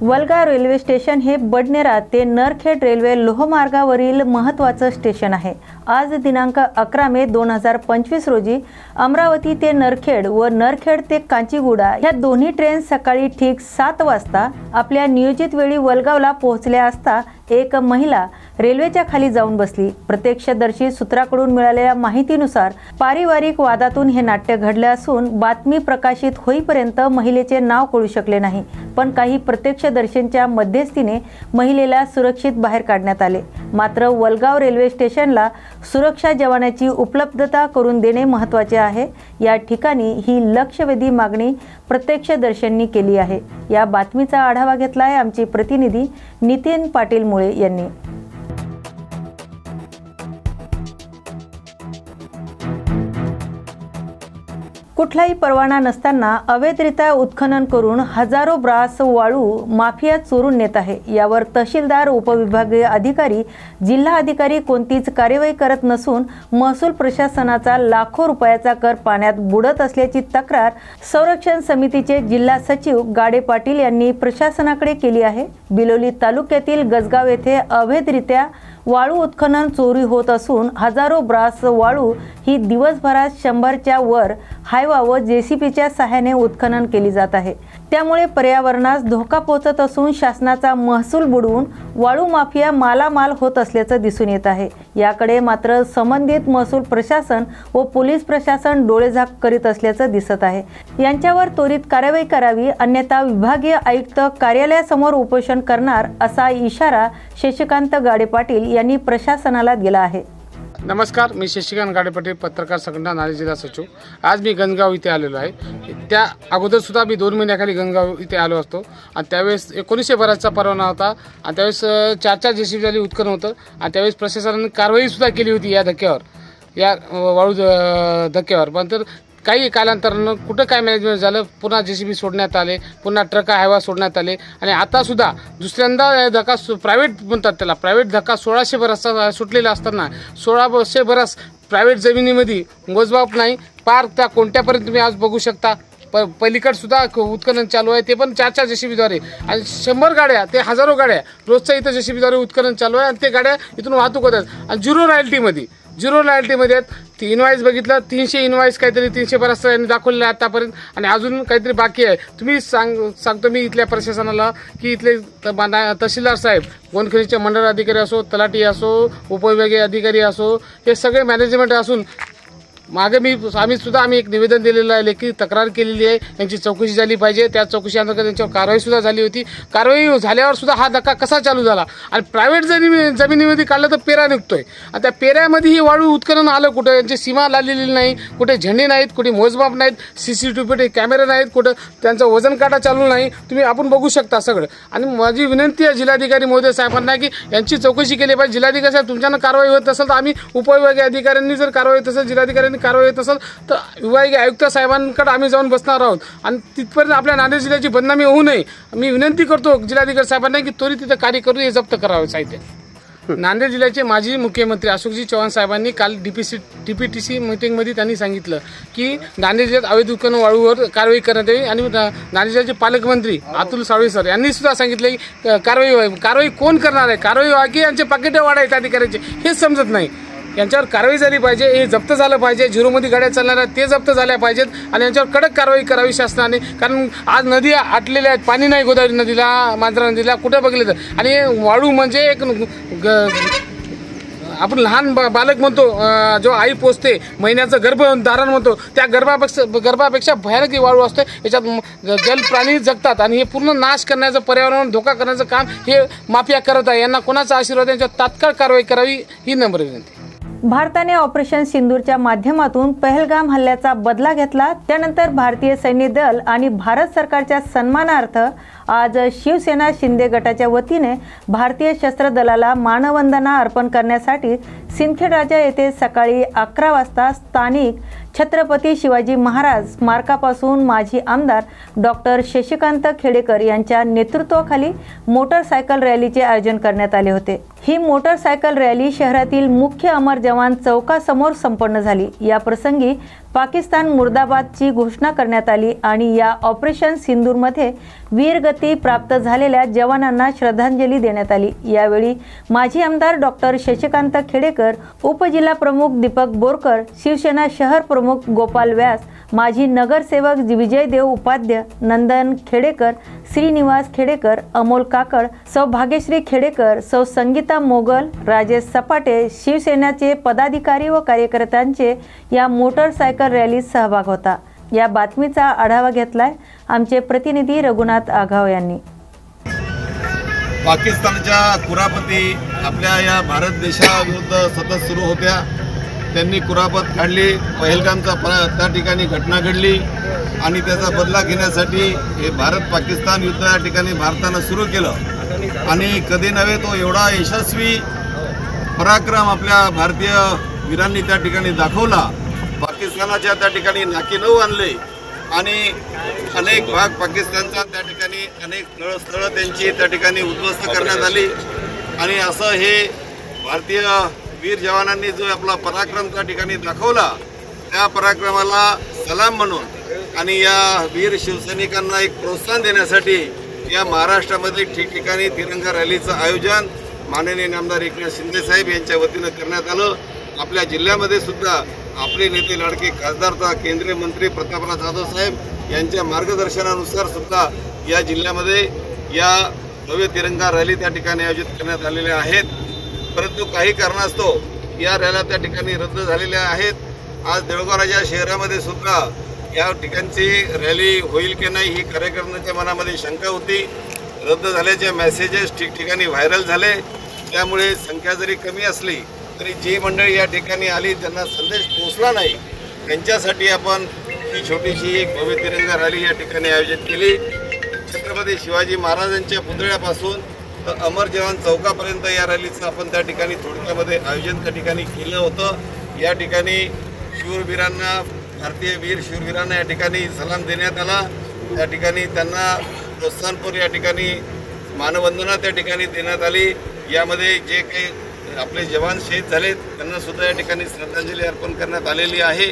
Walgaon railway station हे बडनेरा ते Narkhed railway लोहमार्गावरील महत्त्वाचं स्टेशन आहे। आज दिनांक 11 मे 2025 रोजी अमरावती ते नरखेड व नरखेड ते कांचीगुडा ह्या दोन्ही ट्रेन सकाळी ठीक 7 वाजता आपल्या नियोजित वेळी वलगावला पोहोचल्या असता एक महिला रेल्वेच्या खाली जाऊन बसली। प्रत्यक्षदर्शी सूत्राकडून मिळालेल्या माहितीनुसार पारिवारिक वादातून हे नाट्य घडले असून बातमी प्रकाशित होईपर्यंत महिलेचे नाव कळू शकले नाही, पण काही प्रत्यक्षदर्शींच्या मध्यस्थीने महिलेला सुरक्षित बाहेर काढण्यात आले। मात्र वलगाव रेल्वे स्टेशनला सुरक्षा जवानाची उपलब्धता करून देणे महत्त्वाचे आहे। या ठिकाणी ही लक्षवेधी मागणी प्रत्यक्षदर्शींनी केली आहे। या बातमीचा आढावा घेतलाय आमचे प्रतिनिधी नितीन पाटील मुळे यांनी। कुठलाही परवाना नसताना अवैधरित्या उत्खनन करून हजारो ब्रास वाळू माफिया चोरून नेत आहे। यावर तहसीलदार, उपविभागीय अधिकारी, जिल्हा अधिकारी कोणतीच कार्यवाही करत नसून महसूल प्रशासनाचा लाखो रुपयाचा कर पाण्यात बुडत असल्याची तक्रार संरक्षण समितीचे जिल्हा सचिव गाडे पाटील यांनी प्रशासनाकडे केली आहे। बिलोली तालुक्यातील गजगाव येथे अवैधरित्या वाळू उत्खनन चोरी होत असून हजारो ब्रास वाळू ही दिवसभरात 100च्या वर हायवा व जेसीबीच्या सहाय्याने उत्खनन केली जात आहे। त्यामुळे पर्यावरणास धोका पोहोचत असून शासनाचा महसूल बुडवून वाळू माफिया मालामाल होत असल्याचं दिसून येत आहे। याकडे मात्र संबंधित महसूल प्रशासन व पोलीस प्रशासन डोळेझाक करीत असल्याचं दिसत आहे। यांच्यावर त्वरित कार्यवाही करावी, अन्यथा विभागीय आयुक्त कार्यालयासमोर उपोषण करणार असा इशारा शशिकांत गाडे पाटील यांनी प्रशासनाला दिला आहे। नमस्कार, मी शशिकांत गाडे पाटील, पत्रकार संघटना नांदेड जिल्हा सचिव। आज मी गंजगाव इथे आलेलो आहे। त्या अगोदर सुद्धा मी 2 महिन्याखाली गंजगाव इथे आलो असतो आणि त्यावेळेस 1912चा परवाना होता आणि त्यावेळेस 4 जेसीबी झाली उत्खनन होतं आणि त्यावेळेस प्रशासनाने कारवाई सुद्धा केली होती या धक्क्यावर, या वाळू धक्क्यावर। पण तर काही कालांतरानं कुठं काय मॅनेजमेंट झालं, पुन्हा जेसीबी सोडण्यात आले, पुन्हा ट्रक हायवा सोडण्यात आले आणि आता सुद्धा दुसऱ्यांदा धक्का प्रायव्हेट म्हणतात त्याला, प्रायव्हेट धक्का 1600 बरासचा सुटलेला असताना 1600 बरास प्रायव्हेट जमिनीमध्ये मोजमाप नाही, पार त्या कोणत्यापर्यंत तुम्ही आज बघू शकता। पलीकड सुद्धा उत्खनन चालू आहे, ते पण 4 जेसीबीद्वारे आणि 100 गाड्या, ते हजारो गाड्या रोजच्या इथं जेसीबीद्वारे उत्खनन चालू आहे आणि ते गाड्या इथून वाहतूक होतात आणि झिरो रॉयल्टीमध्ये आहेत। ती इनवाईस बघितलं, 300 इनवाईस काहीतरी 300 बराच यांनी दाखवलेलं आहे आतापर्यंत आणि अजून काहीतरी बाकी आहे। तुम्ही सांगतो मी इथल्या प्रशासनाला की इथले तहसीलदार साहेब, वनखनिजचे मंडळ अधिकारी असो, तलाठी असो, उपविभागीय अधिकारी असो, हे सगळे मॅनेजमेंट असून मागे आम्ही एक निवेदन दिलेलं आहे, लेखी तक्रार केलेली आहे, यांची चौकशी झाली पाहिजे। त्या चौकशी अंतर्गत त्यांच्यावर कारवाई सुद्धा झाली होती। कारवाई झाल्यावर सुद्धा हा धक्का कसा चालू झाला आणि प्रायव्हेट जमिनीमध्ये काढलं तर पेरा निघतोय आणि त्या पेऱ्यामध्ये ही वाळू उत्खनन आलं कुठं? यांची सीमा लागलेली नाही, कुठे झेंडे नाहीत, कुठे मोजमाप नाहीत, CCTV कॅमेरे नाहीत, कुठं त्यांचं वजन काटा चालू नाही, तुम्ही आपण बघू शकता सगळं। आणि माझी विनंती आहे जिल्हाधिकारी महोदय साहेबांना की यांची चौकशी केली पाहिजे। जिल्हाधिकारी साहेब, तुमच्यानं कारवाई होत असेल तर आम्ही उपविभागीय अधिकाऱ्यांनी जर कारवाई होत असेल, जिल्हाधिकाऱ्यांनी कारवाई होत असेल तर विभागीय आयुक्त साहेबांकडे आम्ही जाऊन बसणार आहोत आणि तिथपर्यंत आपल्या नांदेड जिल्ह्याची बदनामी होऊ नये। मी विनंती करतो जिल्हाधिकारी साहेबांना की त्वरित तिथं कार्य करून हे जप्त करावे साहित्य। नांदेड जिल्ह्याचे माजी मुख्यमंत्री अशोकजी चव्हाण साहेबांनी काल DPTC मीटिंगमध्ये त्यांनी सांगितलं की नांदेड जिल्ह्यात अवैध उत्खनन वाळूवर कारवाई करण्यात यावी आणि नांदेड जिल्ह्याचे पालकमंत्री अतुल साळवे सर यांनी सुद्धा सांगितलं की कारवाई कोण करणार आहे, कारवाई व्हा की यांचे पाकिटे वाढायचे अधिकाऱ्यांचे, हेच समजत नाही। यांच्यावर कारवाई झाली पाहिजे, हे जप्त झालं पाहिजे, झिरोमध्ये गाड्या चालणाऱ्या ते जप्त झाल्या पाहिजेत आणि यांच्यावर कडक कारवाई करावी शासनाने। कारण आज नदी आटलेल्या आहेत, पाणी नाही गोदावरी नदीला, मांजरा नदीला, कुठे बघितलं तर। आणि वाळू म्हणजे एक आपण लहान बालक म्हणतो, जो आई पोचते, महिन्याचं गर्भधारण म्हणतो, त्या गर्भापेक्षा भयानक ही वाळू असते। याच्यात जलप्राणी जगतात आणि हे पूर्ण नाश करण्याचं, पर्यावरण धोका करण्याचं काम हे माफिया करत आहे। यांना कोणाचा आशीर्वाद, यांच्यावर तात्काळ कारवाई करावी ही नम्र विनंती। भारताने ऑपरेशन सिंदूरच्या माध्यमातून पहलगाम हल्ल्याचा बदला घेतला। त्यानंतर भारतीय सैन्य दल आणि भारत सरकारच्या सन्मानार्थ आज शिवसेना शिंदे गटाच्या वतीने भारतीय शस्त्र दलाला मानवंदना अर्पण करण्यासाठी सिंदखेड राजा येथे सकाळी 11 वाजता स्थानिक छत्रपती शिवाजी महाराज स्मारकापासून माजी आमदार डॉक्टर शशिकांत खेडेकर यांच्या नेतृत्वाखाली मोटरसायकल रॅलीचे आयोजन करण्यात आले होते। ही मोटरसायकल रॅली शहरातील मुख्य अमर जवान चौकासमोर संपन्न झाली। या प्रसंगी पाकिस्तान मुर्दाबादची घोषणा करण्यात आली आणि या ऑपरेशन सिंदूरमध्ये वीरगती प्राप्त झालेल्या जवानांना श्रद्धांजली देण्यात आली। यावेळी माजी आमदार डॉक्टर शशिकांत खेडेकर, उपजिल्हा प्रमुख दीपक बोरकर, शिवसेना शहर प्रमुख गोपाल व्यास, माजी नगरसेवक विजयदेव उपाध्याय, नंदन खेडेकर, श्रीनिवास खेडेकर, अमोल काकड, सौ भाग्यश्री खेडेकर, सौ संगीता मोगल, राजेश सपाटे, शिवसेनेचे पदाधिकारी व कार्यकर्त्यांचे या मोटरसायकल रॅलीत सहभाग होता। या बातमीचा आढावा घेतलाय आमचे प्रतिनिधी रघुनाथ आघाव यांनी। पाकिस्तानच्या कुरापती आपल्या या भारत देशाविरुद्ध सतत सुरू होत्या। त्यांनी कुरापत काढली, पहलगामचा त्या ठिकाणी घटना घडली आणि त्याचा बदला घेण्यासाठी हे भारत पाकिस्तान युद्ध या ठिकाणी भारतानं सुरू केलं आणि कधी नव्हे तो एवढा यशस्वी पराक्रम आपल्या भारतीय वीरांनी त्या ठिकाणी दाखवला। पाकिस्तानाच्या त्या ठिकाणी नाकीनऊ आणले आणि अनेक भाग पाकिस्तानचा त्या ठिकाणी अनेक स्थळं त्यांची त्या ठिकाणी उद्ध्वस्त करण्यात आली आणि असं हे भारतीय वीर जवानांनी जो आपला पराक्रम त्या ठिकाणी दाखवला त्या पराक्रमाला सलाम म्हणून आणि या वीर शिवसैनिकांना एक प्रोत्साहन देण्यासाठी या महाराष्ट्रामध्ये ठिकठिकाणी तिरंगा रॅलीचं आयोजन माननीय आमदार एकनाथ शिंदे साहेब यांच्या वतीनं करण्यात आलं। आपल्या जिल्ह्यामध्ये सुद्धा आपले नेते लाडके खासदार केंद्रीय मंत्री प्रतापराव जाधव साहेब यांच्या मार्गदर्शनानुसार सुद्धा या जिल्ह्यामध्ये या भव्य तिरंगा रॅली त्या ठिकाणी आयोजित करण्यात आलेल्या आहेत। परंतु काही कारणास्तव या रॅल्या त्या ठिकाणी रद्द झालेल्या आहेत। आज देऊळगाव शहरामध्ये सुद्धा या ठिकाणची रॅली होईल की नाही ही कार्यकर्त्यांच्या मनामध्ये शंका होती। रद्द झाल्याचे मेसेजेस ठिकठिकाणी व्हायरल झाले, त्यामुळे संख्या जरी कमी असली तरी जी मंडळी या ठिकाणी आली त्यांना संदेश पोहोचला नाही, त्यांच्यासाठी आपण ही छोटीशी एक भव्य तिरंगा रॅली या ठिकाणी आयोजित केली। छत्रपती शिवाजी महाराजांच्या पुतळ्यापासून तर अमर जवान चौकापर्यंत या रॅलीचं आपण त्या ठिकाणी थोडक्यामध्ये आयोजन त्या ठिकाणी केलं होतं। या ठिकाणी शूरवीरांना, भारतीय वीर शूरवीरांना या ठिकाणी सलाम देण्यात आला। त्या ठिकाणी त्यांना प्रोत्साहनपर या ठिकाणी मानवंदना त्या ठिकाणी देण्यात आली। यामध्ये जे काही आपले जवान शहीद झालेत त्यांना सुद्धा या ठिकाणी श्रद्धांजली अर्पण करण्यात आलेली आहे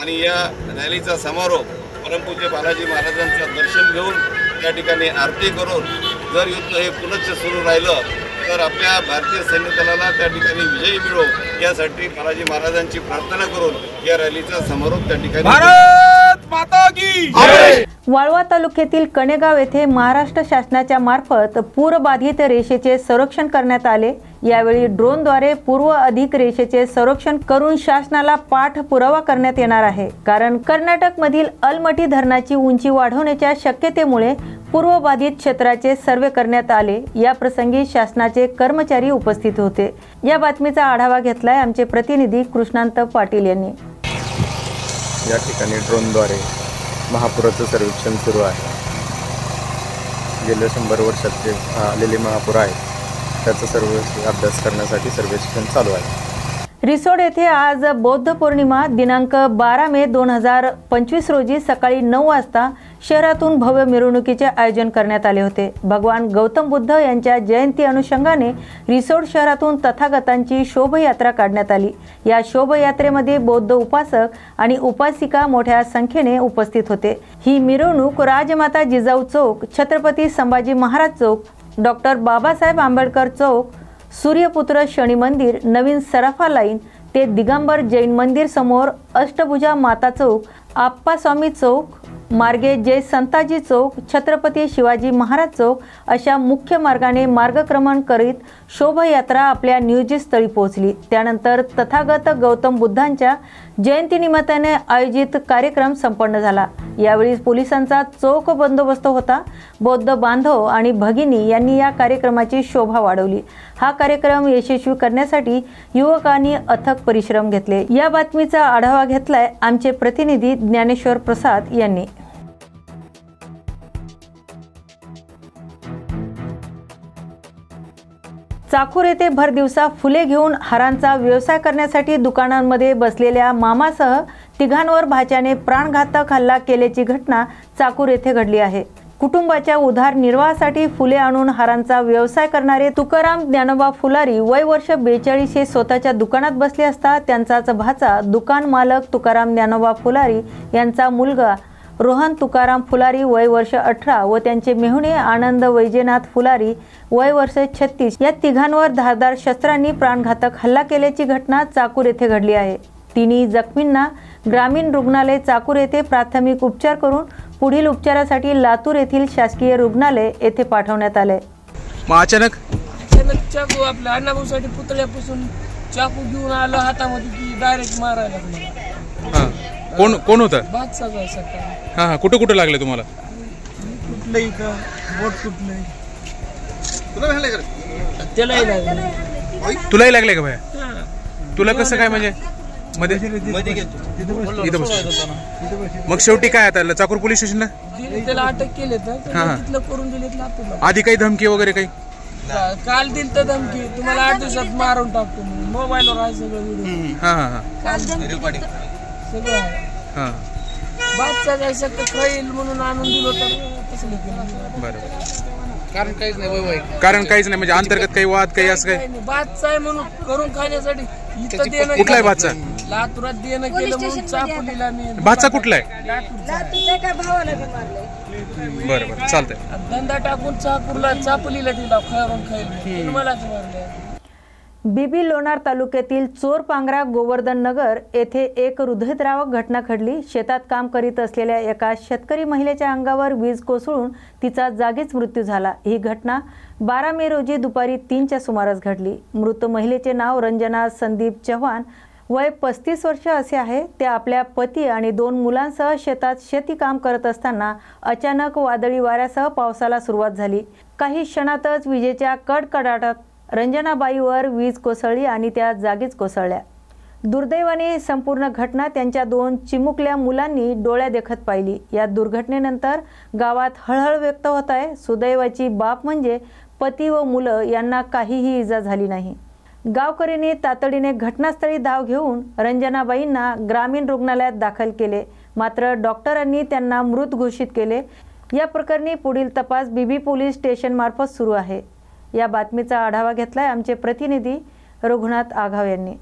आणि या रॅलीचा समारोप परमपूज्य बालाजी महाराजांचं दर्शन घेऊन त्या ठिकाणी आरती करून जर युद्ध हे पुनश्च सुरू राहिलं तर आपल्या भारतीय सैन्य दलाला त्या ठिकाणी विजयी मिळो यासाठी बालाजी महाराजांची प्रार्थना करून या रॅलीचा समारोप त्या ठिकाणी भारत माता की जय। वाळवा तालुक्यातील कणेगाव येथे महाराष्ट्र शासनाच्या मार्फत पूरबाधित रेषेचे संरक्षण करण्यात आले। यावेळी ड्रोनद्वारे पूर्व अधिक रेषेचे संरक्षण करून शासनाला पाठपुरावा करण्यात येणार आहे, कारण कर्नाटकमधील अलमटी धरणाची उंची वाढवण्याच्या शक्यतेमुळे पूर्वबाधित क्षेत्राचे सर्वे करण्यात आले। या प्रसंगी शासनाचे कर्मचारी उपस्थित होते। या बातमीचा आढावा घेतलाय आमचे प्रतिनिधी कृष्णांत पाटील यांनी। या ठिकाणी ड्रोनद्वारे महापुराचं सर्वेक्षण सुरू आहे। गेल्या 100 वर्षात जे आलेले महापूर आहे त्याचा सर्व अभ्यास करण्यासाठी सर्वेक्षण चालू आहे। रिसोड येथे आज बौद्ध पौर्णिमा दिनांक 12 मे 2025 रोजी सकाळी 9 वाजता शहरातून भव्य मिरवणुकीचे आयोजन करण्यात आले होते। भगवान गौतम बुद्ध यांच्या जयंती अनुषंगाने रिसोड शहरातून तथागतांची शोभायात्रा काढण्यात आली। या शोभायात्रेमध्ये बौद्ध उपासक आणि उपासिका मोठ्या संख्येने उपस्थित होते। ही मिरवणूक राजमाता जिजाऊ चौक, छत्रपती संभाजी महाराज चौक, डॉक्टर बाबासाहेब आंबेडकर चौक, सूर्यपुत्र शनी मंदिर, नवीन सराफा लाईन ते दिगंबर जैन मंदिर समोर अष्टभुजा माता चौक, आप्पास्वामी चौक मार्गे जय संताजी चौक, छत्रपती शिवाजी महाराज चौक अशा मुख्य मार्गाने मार्गक्रमण करीत शोभायात्रा आपल्या नियोजित स्थळी पोहोचली। त्यानंतर तथागत गौतम बुद्धांच्या जयंतीनिमित्ताने आयोजित कार्यक्रम संपन्न झाला। यावेळी पोलिसांचा चोख बंदोबस्त होता। बौद्ध बांधव आणि भगिनी यांनी या कार्यक्रमाची शोभा वाढवली। हा कार्यक्रम यशस्वी करण्यासाठी युवकांनी अथक परिश्रम घेतले। या बातमीचा आढावा घेतलाय आमचे प्रतिनिधी ज्ञानेश्वर प्रसाद यांनी। चाकूर येथे भर दिवसा फुले घेऊन हारांचा व्यवसाय करण्यासाठी दुकानांमध्ये बसलेल्या मामासह तिघांवर भाच्याने प्राणघातक हल्ला केल्याची घटना चाकूर येथे घडली आहे। कुटुंबाच्या उदरनिर्वाहासाठी फुले आणून हारांचा व्यवसाय करणारे तुकाराम ज्ञानोबा फुलारी वय वर्ष 42 हे स्वतःच्या दुकानात बसले असता त्यांचाच भाचा दुकान मालक तुकाराम ज्ञानोबा फुलारी यांचा मुलगा रोहन तुकाराम फुलारी वय वर्ष 18 व त्यांचे मेहुणे आनंद वैजनाथ फुलारी वय वर्ष 36 या तिघांवर धारदार शस्त्रांनी प्राणघातक हल्ला केल्याची घटना चाकूर येथे घडली आहे। तिन्ही जखमींना ग्रामीण रुग्णालय चाकूर येथे प्राथमिक उपचार करून पुढील उपचारासाठी लातूर येथील शासकीय रुग्णालय येथे पाठवण्यात आले। अचानक चाकू आपल्या अण्णाभाऊसाठी पुतळ्यापासून चाकू घेऊन आलं हातामध्ये की डायरेक्ट मारायला लागला। कोण होतं? बादशाह आहे सकाळी। हां कुठं लागले तुम्हाला? कुठलं इथं बोट कुठलं त्यालाही लागलं। तुलाही लागले का भैया? तुला कसं काय म्हणजे मध्ये इथं बस। मग शेवटी काय आता चाकूर पोलीस स्टेशनला त्याला अटक केली तर तिथलं करून दिली लातूरला। आधी काही धमकी वगैरे काही? काल दिल तर धमकी तुम्हाला 8 दिवसात मारून टाकतो मोबाईलवर आहे सगळं व्हिडिओ। सगळं हां बादशाह काय सगळं खाईल म्हणून आणून दिलं तर तसं केलं। बरोबर कारण काहीच नाही कारण काहीच नाही म्हणजे अंतर्गत काही वाद काही असं काही? बादशाह आहे म्हणून करून खाण्यासाठी इथं देणं। कुठला आहे बादशाह? लातूरात देणं केलं म्हणून चाकू दिला मी। बादशाह कुठला आहे? लातूरचा काय भावाला मारले। बरोबर चालतंय। धंदा टाकून चाकूरला चापलीला दिला खायरून खायला मलाच मारले। बीबी लोणार तालुक्यातील चोरपांगरा गोवर्धन नगर येथे एक हृदयद्रावक घटना घडली। शेतात काम करीत असलेल्या एका शेतकरी महिलेच्या अंगावर वीज कोसळून तिचा जागीच मृत्यू झाला। ही घटना 12 मे रोजी दुपारी 3च्या सुमारास घडली। मृत महिलेचे नाव रंजना संदीप चव्हाण वय 35 वर्ष असे आहे। ते आपल्या पती आणि 2 मुलांसह शेतात शेती काम करत असताना अचानक वादळी वाऱ्यासह पावसाला सुरुवात झाली। काही क्षणातच विजेच्या कडकडाटात रंजनाबाईवर वीज कोसळली आणि त्या जागीच कोसळल्या। दुर्दैवाने संपूर्ण घटना त्यांच्या 2 चिमुकल्या मुलांनी डोळ्या देखत पाहिली। या दुर्घटनेनंतर गावात हळहळ व्यक्त होत आहे। सुदैवाची बाब म्हणजे पती व मुलं यांना काहीही इजा झाली नाही। गावकऱ्यांनी तातडीने घटनास्थळी धाव घेऊन रंजनाबाईंना ग्रामीण रुग्णालयात दाखल केले, मात्र डॉक्टरांनी त्यांना मृत घोषित केले। या प्रकरणी पुढील तपास बीबी पोलीस स्टेशन मार्फत सुरू आहे। या बातमीचा आढावा घेतलाय आमचे प्रतिनिधी रघुनाथ आघाव यांनी।